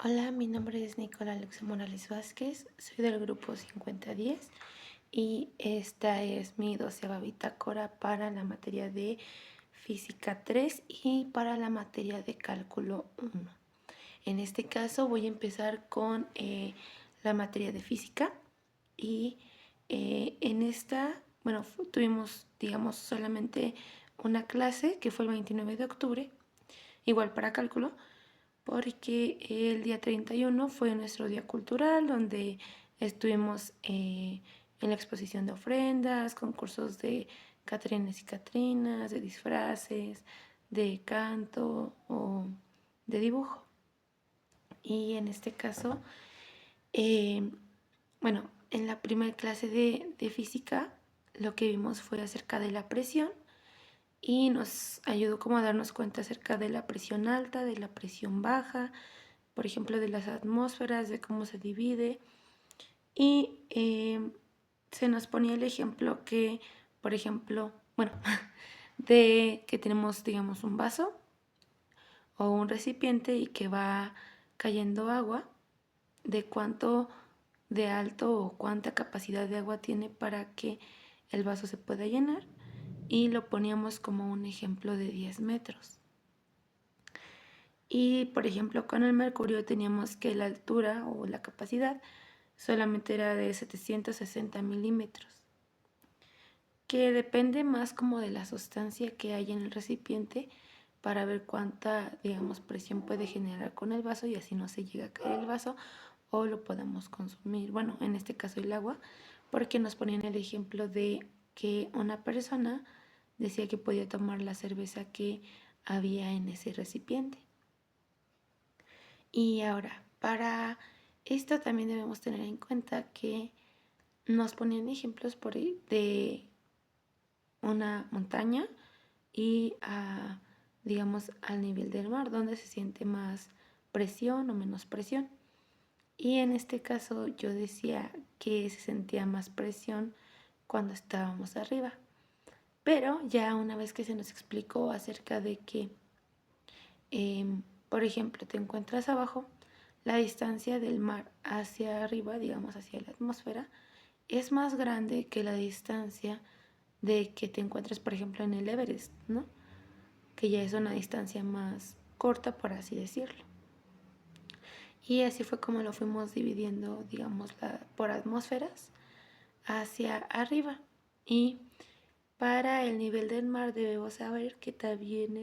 Hola, mi nombre es Nicola Alexa Morales Vázquez, soy del grupo 5010 y esta es mi 12ª bitácora para la materia de Física 3 y para la materia de Cálculo 1. En este caso voy a empezar con la materia de Física y en esta, tuvimos, digamos, solamente una clase que fue el 29 de octubre, igual para cálculo, porque el día 31 fue nuestro día cultural, donde estuvimos en la exposición de ofrendas, concursos de catrinas y catrinas, de disfraces, de canto o de dibujo. Y en este caso, eh, en la primera clase de física, lo que vimos fue acerca de la presión y nos ayudó como a darnos cuenta acerca de la presión alta, de la presión baja, por ejemplo, de las atmósferas, de cómo se divide. Y se nos ponía el ejemplo que, por ejemplo, de que tenemos, digamos, un vaso o un recipiente y que va cayendo agua, de cuánto de alto o cuánta capacidad de agua tiene para que el vaso se pueda llenar, y lo poníamos como un ejemplo de 10 metros. Y por ejemplo con el mercurio teníamos que la altura o la capacidad solamente era de 760 milímetros, que depende más como de la sustancia que hay en el recipiente para ver cuánta, digamos, presión puede generar con el vaso y así no se llega a caer el vaso o lo podemos consumir. Bueno, en este caso el agua, porque nos ponían el ejemplo de que una persona decía que podía tomar la cerveza que había en ese recipiente. Y ahora, para esto también debemos tener en cuenta que nos ponían ejemplos de una montaña y digamos al nivel del mar, donde se siente más presión o menos presión. Y en este caso yo decía que se sentía más presión cuando estábamos arriba. Pero ya una vez que se nos explicó acerca de que, por ejemplo, te encuentras abajo, la distancia del mar hacia arriba, digamos hacia la atmósfera, es más grande que la distancia de que te encuentres, por ejemplo, en el Everest, ¿no? Que ya es una distancia más corta, por así decirlo. Y así fue como lo fuimos dividiendo, digamos, por atmósferas hacia arriba. Y para el nivel del mar debemos saber que también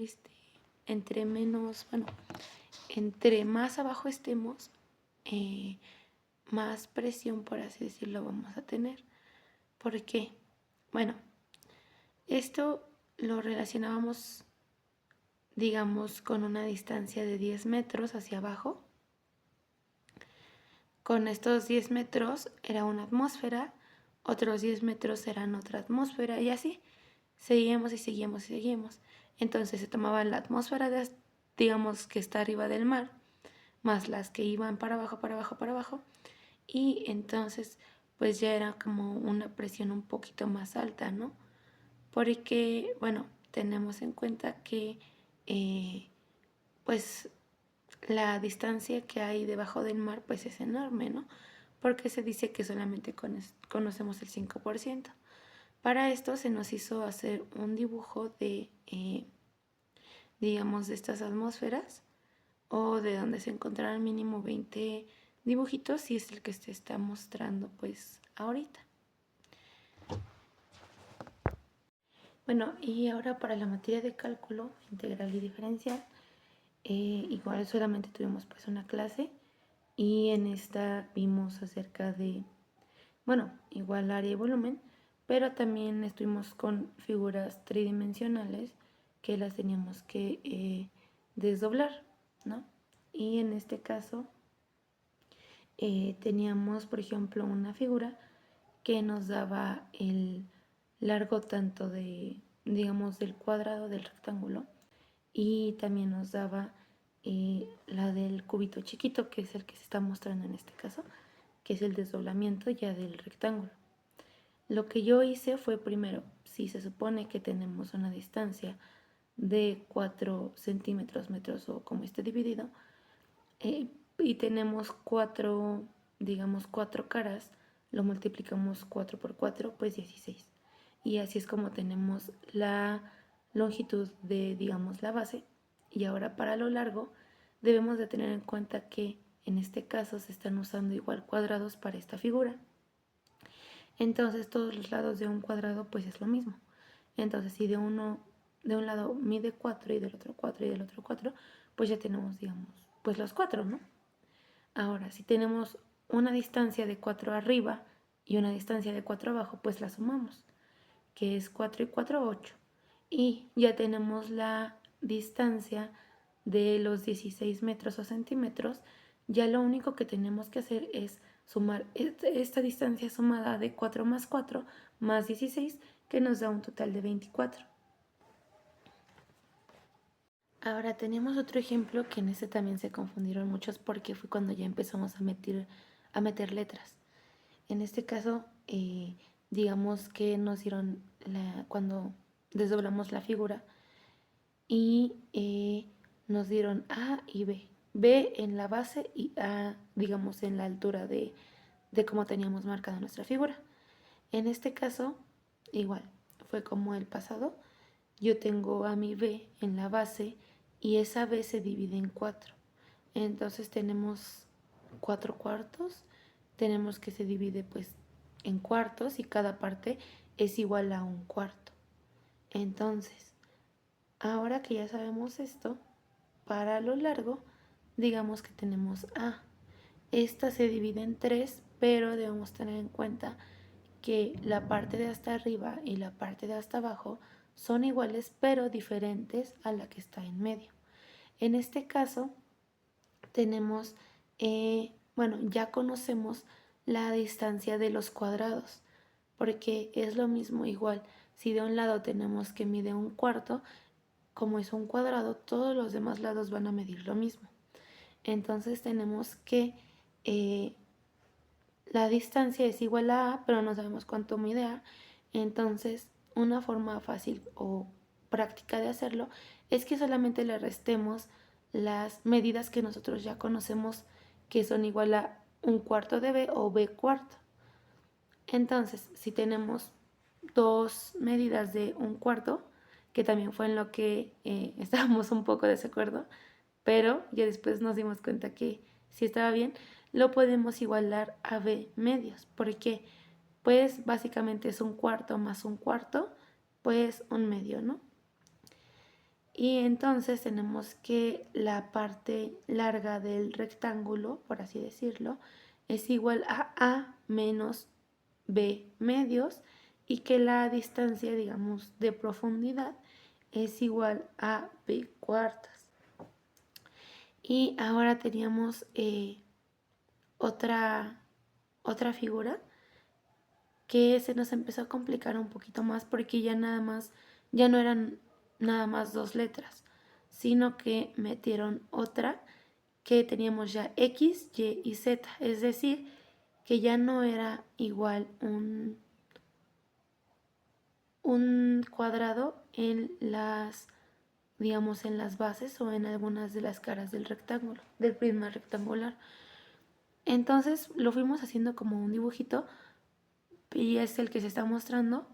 entre menos, entre más abajo estemos, más presión, por así decirlo, vamos a tener. ¿Por qué? Bueno, esto lo relacionábamos, digamos, con una distancia de 10 metros hacia abajo. Con estos 10 metros era una atmósfera, otros 10 metros eran otra atmósfera y así seguíamos y seguíamos y seguíamos. Entonces se tomaba la atmósfera, digamos, que está arriba del mar, más las que iban para abajo, para abajo, para abajo, y entonces pues ya era como una presión un poquito más alta, ¿no? Porque, bueno, tenemos en cuenta que pues la distancia que hay debajo del mar pues es enorme, ¿no? Porque se dice que solamente conocemos el 5%. Para esto se nos hizo hacer un dibujo de, digamos, de estas atmósferas, o de donde se encontrarán mínimo 20 dibujitos, y es el que se está mostrando pues ahorita. Bueno, y ahora para la materia de cálculo integral y diferencial, igual solamente tuvimos pues una clase y en esta vimos acerca de, igual área y volumen, pero también estuvimos con figuras tridimensionales que las teníamos que desdoblar, ¿no? Y en este caso teníamos, por ejemplo, una figura que nos daba el largo tanto de, digamos, del cuadrado del rectángulo, y también nos daba la del cubito chiquito, que es el que se está mostrando en este caso, que es el desdoblamiento ya del rectángulo. Lo que yo hice fue primero, si se supone que tenemos una distancia de 4 centímetros, metros o como esté dividido, y tenemos cuatro, digamos, cuatro caras, lo multiplicamos 4 por 4, pues 16. Y así es como tenemos la longitud de, digamos, la base. Y ahora para lo largo debemos de tener en cuenta que en este caso se están usando igual cuadrados para esta figura. Entonces todos los lados de un cuadrado pues es lo mismo. Entonces si de un lado mide 4 y del otro 4 y del otro 4, pues ya tenemos, digamos, pues los 4, ¿no? Ahora, si tenemos una distancia de 4 arriba y una distancia de 4 abajo, pues la sumamos, que es 4 y 4, 8. Y ya tenemos la distancia de los 16 metros o centímetros. Ya lo único que tenemos que hacer es sumar esta distancia sumada de 4 más 4 más 16, que nos da un total de 24. Ahora tenemos otro ejemplo que en este también se confundieron muchos porque fue cuando ya empezamos a meter letras. En este caso, digamos que nos dieron cuando desdoblamos la figura y nos dieron A y B. B en la base y A, digamos, en la altura de cómo teníamos marcada nuestra figura. En este caso, igual, fue como el pasado. Yo tengo a mi B en la base y esa B se divide en 4. Entonces tenemos 4 cuartos. Tenemos que se divide pues en cuartos y cada parte es igual a un cuarto. Entonces, ahora que ya sabemos esto, para lo largo, digamos que tenemos A. Esta se divide en 3, pero debemos tener en cuenta que la parte de hasta arriba y la parte de hasta abajo son iguales pero diferentes a la que está en medio. En este caso tenemos, bueno, ya conocemos la distancia de los cuadrados, porque es lo mismo igual. Si de un lado tenemos que mide un cuarto, como es un cuadrado, todos los demás lados van a medir lo mismo. Entonces tenemos que la distancia es igual a A, pero no sabemos cuánto mide A. Entonces, una forma fácil o práctica de hacerlo es que solamente le restemos las medidas que nosotros ya conocemos, que son igual a un cuarto de B o B cuarto. Entonces, si tenemos dos medidas de un cuarto, que también fue en lo que estábamos un poco de desacuerdo, pero ya después nos dimos cuenta que si estaba bien, lo podemos igualar a B medios, porque pues básicamente es un cuarto más un cuarto, pues un medio, ¿no? Y entonces tenemos que la parte larga del rectángulo, por así decirlo, es igual a menos B medios y que la distancia, digamos, de profundidad es igual a B cuartas. Y ahora teníamos otra figura que se nos empezó a complicar un poquito más porque ya no eran nada más dos letras, sino que metieron otra que teníamos ya X, Y y Z, es decir, que ya no era igual un cuadrado en las, digamos, en las bases o en algunas de las caras del rectángulo, del prisma rectangular. Entonces lo fuimos haciendo como un dibujito y es el que se está mostrando.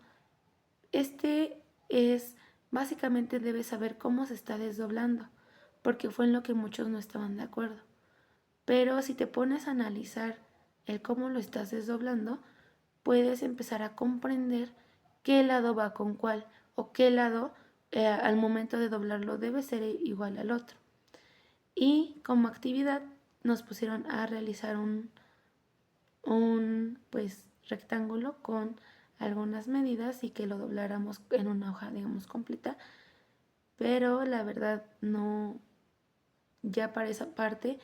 Este es, básicamente debes saber cómo se está desdoblando, porque fue en lo que muchos no estaban de acuerdo. Pero si te pones a analizar el cómo lo estás desdoblando, puedes empezar a comprender qué lado va con cuál o qué lado al momento de doblarlo debe ser igual al otro. Y como actividad nos pusieron a realizar un pues rectángulo con algunas medidas y que lo dobláramos en una hoja, digamos, completa. Pero la verdad no, ya para esa parte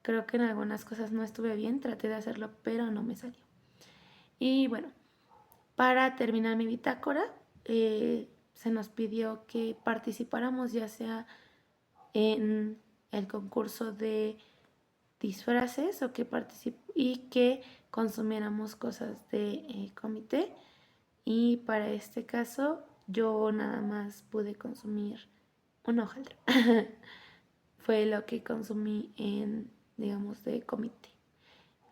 creo que en algunas cosas no estuve bien, traté de hacerlo pero no me salió. Y bueno, para terminar mi bitácora se nos pidió que participáramos ya sea en el concurso de disfraces o que y que consumiéramos cosas de comité. Y para este caso yo nada más pude consumir un hojaldre. Fue lo que consumí en digamos, de comité.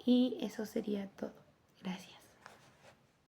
Y eso sería todo.